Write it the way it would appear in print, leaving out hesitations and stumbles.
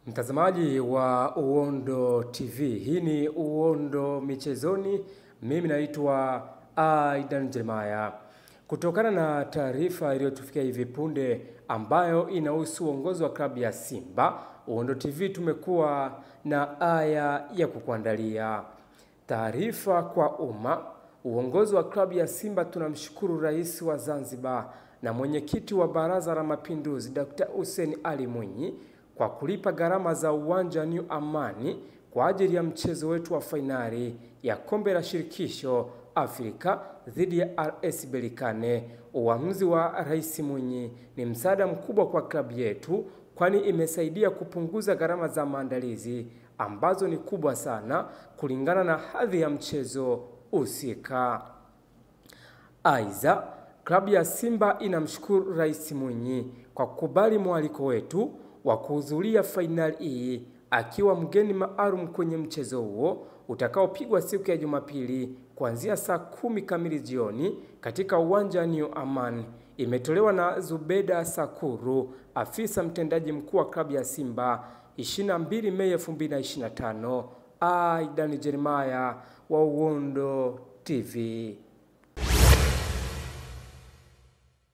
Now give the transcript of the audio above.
Mtazamaji wa Uondo TV, hii ni Uondo Michezoni. Mimi naitwa Aidan Jeremiah. Kutokana na taarifa iliyotufikia hivi punde ambayo inahusu uongozi wa klabu ya Simba, Uondo TV tumekuwa na aya ya kukuandalia. Taarifa kwa umma. Uongozi wa klabu ya Simba tunamshukuru Rais wa Zanzibar na mwenyekiti wa Baraza la Mapinduzi Dr. Hussein Ali Mwinyi kwa kulipa gharama za uwanja New Amani kwa ajili ya mchezo wetu wa fainali ya kombe la shirikisho Afrika dhidi ya RS Berkane. Uamuzi wa Rais Mwinyi ni msaada mkubwa kwa klabu yetu, kwani imesaidia kupunguza gharama za maandalizi ambazo ni kubwa sana kulingana na hadhi ya mchezo husika. Aidha, klabu ya Simba inamshukuru Rais Mwinyi kwa kukubali mwaliko wetu wa kuhudhuria fainali hii akiwa mgeni maalum kwenye mchezo huo utakaopigwa siku ya Jumapili kuanzia saa 10 kamili jioni katika uwanja New Aman. Imetolewa na Zubeda Sakuru, afisa mtendaji mkuu wa klabu ya Simba, 22 Mei 2025. Aidan Jeremiah wa Uondo TV.